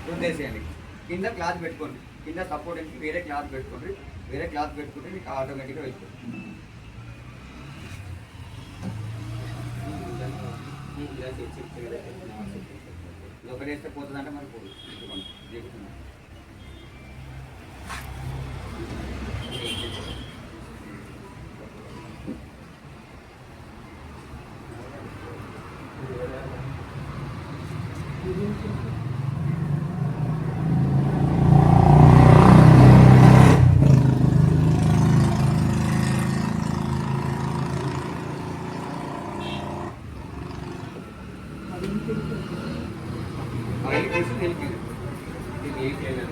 రుద్దేసేయండి. కింద క్లాత్ పెట్టుకోండి, కింద సపోర్టింగ్కి వేరే క్లాత్ పెట్టుకోండి. వేరే క్లాత్ పెట్టుకుంటే మీకు ఆటోమేటిక్గా వెళ్ళిపోతుంది. ఒకటి వేస్తే పోతుందంటే మరి పోదు. చెప్తున్నాను.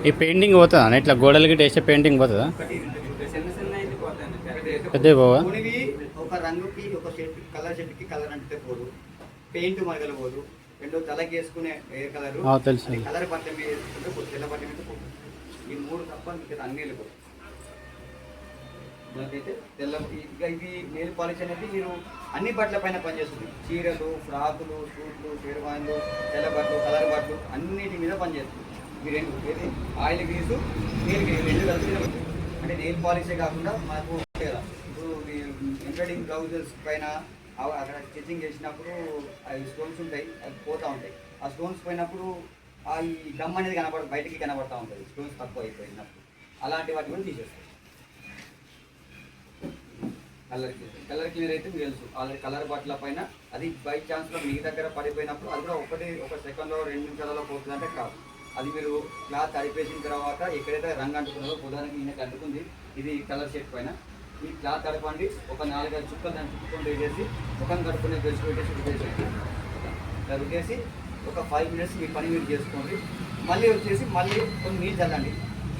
ఈ పెయింటింగ్ పోతుందా ఇట్లా గోడలకి వేసే పెయింటింగ్ పోతుందా? పెద్ద పోవా? ఒక రంగుకి ఒక షర్ట్ కలర్ షర్ట్కి కలర్ అంటే పోదు, పెయింట్ మరగలు పోదు. రెండో తలకి వేసుకునే ఏ కలర్ తెలుసు, కలర్ బట్ట మీద వేసుకుంటే తెల్ల బట్ట మీద పోదు. ఈ మూడు తప్ప మీకు అన్నీ వెళ్ళిపోతుంది. మనకైతే తెల్ల ఇది నెయిల్ పాలిష్ అనేది మీరు అన్ని బట్టల పైన పనిచేస్తుంది. చీరలు, ఫ్రాకులు, సూట్లు, షేర్వాన్లు, తెల్ల బట్టలు, కలర్ బట్టలు అన్నిటి మీద పనిచేస్తుంది. ఈ రెండు ఏది ఆయిల్ గ్రీసు, నెయిల్ గ్రీస్ రెండు కలిసి అంటే నెయిల్ పాలిషే కాకుండా మనకు కదా ఇప్పుడు ఎంబ్రాయిడింగ్ బ్లౌజెస్ పైన అక్కడ స్టిచ్చింగ్ చేసినప్పుడు అవి స్టోన్స్ ఉంటాయి, అవి పోతూ ఉంటాయి. ఆ స్టోన్స్ పోయినప్పుడు ఈ గమ్ అనేది బయటికి కనబడుతూ ఉంటుంది, స్టోన్స్ తక్కువ అయిపోయినప్పుడు. అలాంటి వాటి కూడా తీసేస్తాయి. కలర్ క్లియర్ అయితే మీకు తెలుసు ఆల్రెడీ కలర్ బట్టల పైన అది బై ఛాన్స్లో మీ దగ్గర పడిపోయినప్పుడు అది కూడా ఒక సెకండ్లో 2 నిమిషాలలో పోతుందంటే కాదు. అది మీరు క్లాత్ తడిపేసిన తర్వాత ఎక్కడైతే రంగు అంటుకున్నారో ఉదాహరణకి ఈయనకి అంటుకుంది, ఇది కలర్ షర్ట్ పైన ఈ క్లాత్ తడపండి. ఒక 4-5 చుక్కలు దాన్ని చుట్టుకొని వేసేసి ముఖం కడుక్కునే బ్రష్ పెట్టేసి రుద్దేసేయండి. ఇలా రుద్దేసి ఒక 5 మినిట్స్ మీ పని మీరు చేసుకోండి. మళ్ళీ వచ్చేసి కొన్ని నీళ్ళు చల్లండి.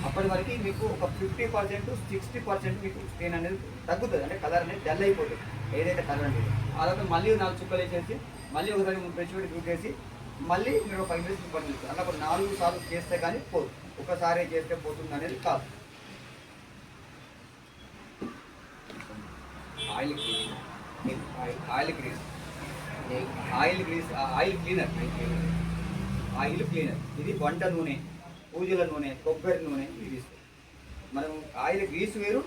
అప్పటి వరకు మీకు ఒక 50%-60% మీకు స్టెయిన్ అనేది తగ్గుతుంది. అంటే కలర్ అనేది డల్ అయిపోతుంది ఏదైతే కలర్ అనేది. ఆ తర్వాత మళ్ళీ 4 చుక్కలు వేసేసి మళ్ళీ ఒకసారి బ్రష్ పెట్టి రుద్దేసి మళ్ళీ మీరు 5 మినిట్స్ పని చేస్తారు. అలా ఒక 4 సార్లు చేస్తే కానీ పోదు, ఒకసారి చేస్తే పోతుంది అనేది కాదు. ఆయిల్ క్లీనర్ ఇది వంట నూనె, పూజల నూనె, కొబ్బరి నూనె ఇది ఇస్తుంది. మనం ఆయిల్ గ్రీస్ వేరు,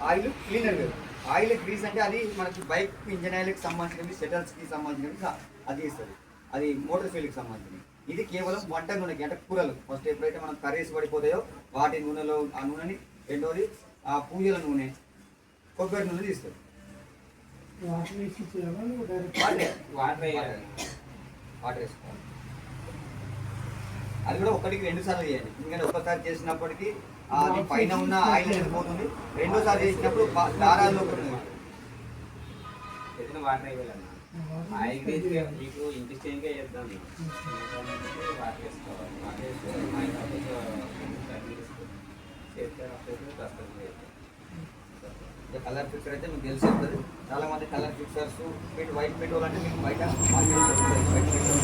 ఆయిల్ క్లీనర్ వేరు. ఆయిల్ గ్రీస్ అంటే అది మనకి బైక్ ఇంజన్ ఆయిల్కి సంబంధించినవి, సెటల్స్కి సంబంధించినవి అది ఇస్తుంది, అది మోటార్ ఫీల్డ్కి సంబంధించినవి. ఇది కేవలం వంట నూనెకి అంటే కూరలు ఫస్ట్ ఎప్పుడైతే మనం కర్రీస్ పడిపోతాయో వాటి నూనెలో ఆ నూనెని, రెండోది ఆ పూజల నూనె, కొబ్బరి నూనె తీస్తుంది. వాటర్ వేసుకోవాలి. అది కూడా 1-2 సార్లు చేయండి. ఎందుకంటే ఒకసారి చేసినప్పటికీ అది పైన ఉన్న ఆయిల్ వెళ్ళిపోతుంది. రెండోసారి చేసినప్పుడు దారాల్లో వాటర్ వేయాలన్నా ఆయిల్ మీకు ఇంట్రెస్టింగ్గా చేద్దాం. వాటర్ వేసుకోవాలి. వాటర్ వేసుకొని కలర్ ఫిక్సర్ అయితే మీకు తెలిసి ఉంటుంది. చాలామంది కలర్ ఫిక్సర్స్ వైట్ పెట్రోల్ అంటే మీకు బయట మార్కెట్ వైట్ పెట్రోల్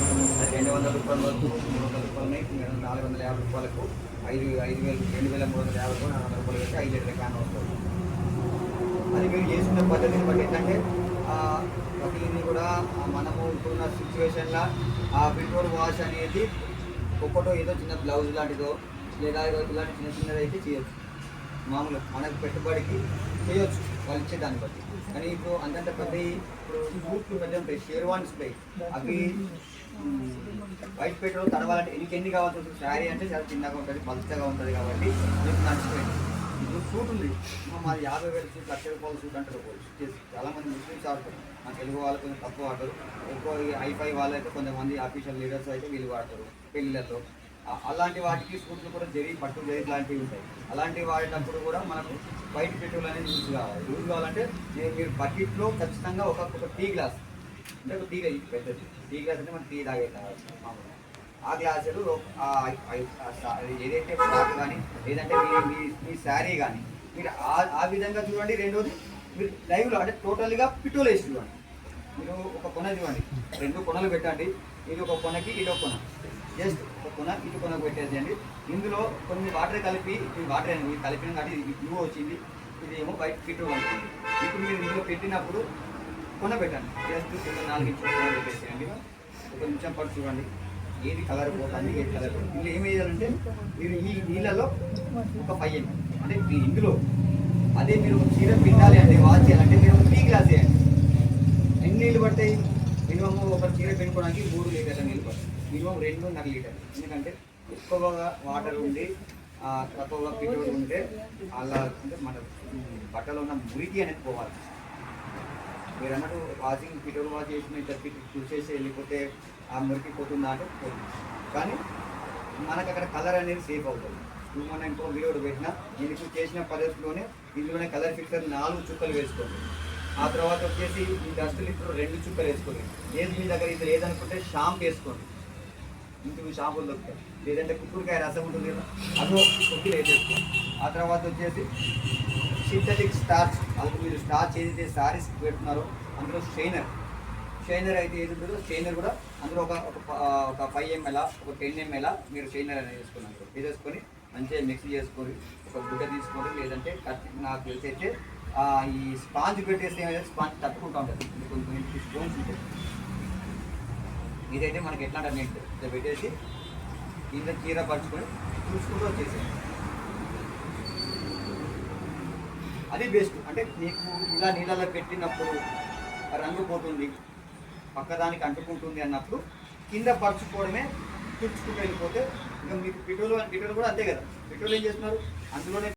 200 రూపాయల వరకు, 300 రూపాయలు ఉన్నాయి. 450 రూపాయలకు 5,000, 2,350 రూపాయలు, 400 రూపాయలు పెట్టి 5 లీటర్ క్యాన్ వస్తుంది. అది మీరు చేసుకునే పద్ధతిని బట్టి ఏంటంటే ప్రతిదీ కూడా మనము ఇప్పుడున్న సిచ్యువేషన్లో ఆ పెట్రోల్ వాష్ అనేది ఒక్కటో ఏదో చిన్న బ్లౌజ్ లాంటిదో లేదా ఇలాంటి చిన్నది అయితే చేయొచ్చు. మామూలు మనకు పెట్టుబడికి చేయొచ్చు వాళ్ళు ఇచ్చే దాన్ని బట్టి. కానీ ఇప్పుడు అంతంత పెద్ద ఇప్పుడు సూట్లు పెద్ద ఉంటాయి, షేర్వాన్స్ ఉంటాయి, అవి వైట్ పెట్రోల్ తడవాలంటే ఎన్ని కావాల్సి వస్తుంది. శారీ అంటే చాలా చిన్నగా ఉంటుంది, పలుచగా ఉంటుంది కాబట్టి మీకు నచ్చిపోయింది. ఇప్పుడు సూట్ ఉంది, మాది 50,000 సూట్, 1,00,000 రూపాయల సూట్ అంటారు. చాలామంది ముస్లిమ్స్ ఆడతారు, మన తెలుగు వాళ్ళు కొంచెం తక్కువ వాడతారు. ఎక్కువ ఐఫై వాళ్ళు అయితే కొంతమంది ఆఫీషియల్ లీడర్స్ అయితే వీళ్ళు వాడతారు పెళ్ళిళ్ళతో. అలాంటి వాటికి సూట్లు కూడా పట్టు జరీ లాంటివి ఉంటాయి. అలాంటివి వాడేటప్పుడు కూడా మనకు వైట్ పెట్రోల్ అనేది యూజ్ కావాలి. యూజ్ కావాలంటే మీరు బకెట్లో ఖచ్చితంగా ఒక టీ గ్లాస్ అంటే ఒక టీ పెద్దది టీ గ్లాస్ అంటే మనం టీ తాగే మామూలు ఆ గ్లాసులు ఏదైతే ఫ్రాక్ కానీ లేదంటే మీ శారీ కానీ మీరు ఆ విధంగా చూడండి. రెండోది మీరు లైవ్లో అంటే టోటల్గా పెట్రోల్ వేసి చూడండి. మీరు ఒక కొన చూడండి, 2 కొనలు పెట్టండి. ఇది ఒక కొనకి ఇది ఒక కొన, జస్ట్ ఒక కొన ఇటు కొనకు పెట్టేసేయండి. ఇందులో కొన్ని వాటర్ కలిపి, ఈ వాటర్ అనేది కలిపిన కాబట్టి ఇది బ్లూ వచ్చింది, ఇది ఏమో వైట్ పెట్రోల్ అనుకోండి. ఇప్పుడు మీరు ఇందులో పెట్టినప్పుడు కొన పెట్టండి, జస్ట్ 4 ఇంచులు కొన పెట్టేసేయండి. 1 నిమిషం పాటు చూడండి. ఏది కలర్ పోతుంది ఏది కలర్ పోతుంది. ఇందులో ఏం వేయాలంటే మీరు ఈ నీళ్ళలో ఒక 5 ml అంటే ఇందులో అదే మీరు చీర పిండాలి అంటే వాష్ చేయాలంటే మీరు 3 గ్లాస్ వేయండి. ఎన్ని నీళ్ళు పడతాయి? మినిమం ఒక చీర పిండుకోవడానికి 3 లీటర్ల నీళ్ళు పడతాయి. మినిమం 2.5 లీటర్లు. ఎందుకంటే ఎక్కువగా వాటర్ ఉండి తక్కువగా పిండి ఉంటే అలా అంటే మన బట్టలో ఉన్న మురికి అనేది పోవాలి. మీరు అన్నట్టు వాషింగ్ పిటోలు వాష్ చేసిన ఇద్దరికి చూసేసి వెళ్ళిపోతే ఆ మురికి పోతుందా అంటే పోతుంది. కానీ మనకు అక్కడ కలర్ అనేది సేఫ్ అవుతుంది. ఇప్పుడు మనం ఇంకో వీడియో పెట్టినా దీనికి చేసిన పద్ధతిలోనే ఇందులోనే కలర్ ఫిక్సర్ 4 చుక్కలు వేసుకోండి. ఆ తర్వాత వచ్చేసి ఈ డస్ట్ లిక్విడ్ 2 చుక్కలు వేసుకోండి. ఏది మీ దగ్గర ఇది లేదనుకుంటే షాంపూ వేసుకోండి. ఇంటికి షాంపూలు దొరుకుతాయి. లేదంటే కుక్కుడుకాయ రసం ఉంటుంది కదా అదో కొద్దిగా వేసేసుకోండి. ఆ తర్వాత వచ్చేసి సింథటిక్ స్టార్చ్, అది మీరు స్టార్చ్ ఏదైతే సారీస్ పెడుతున్నారో అందులో షైనర్ అయితే ఏది ఉంటుందో షైనర్ కూడా అందులో ఒక 5 ml ఒక 10 ml మీరు షైనర్ అనేది వేసుకున్నారు. వేసేసుకొని మంచిగా మిక్స్ చేసుకొని ఒక గుడ్డ తీసుకోండి. లేదంటే నాకు తెలిసి అయితే ఈ స్పాంజ్ పెట్టేస్తే ఏమైతే స్పాంజ్ తట్టుకుంటూ ఉంటుంది. కొన్ని స్పూన్స్ ఉంటాయి. ఇదైతే మనకి ఎట్లా అంటే నెట్ ఇట్లా పెట్టేసి ఇంత చీర పరుచుకొని చూసుకుంటూ వచ్చేసి అది బెస్ట్. అంటే మీకు ఇలా నీళ్ళలో పెట్టినప్పుడు రంగు పోతుంది, పక్కదానికి అంటుకుంటుంది అన్నప్పుడు కింద పరుచుకోవడమే, తుడుచుకుంటూ వెళ్ళిపోతే ఇంకా మీకు పిటోలు కూడా అంతే కదా. పిటోలు ఏం చేస్తున్నారు అందులోనే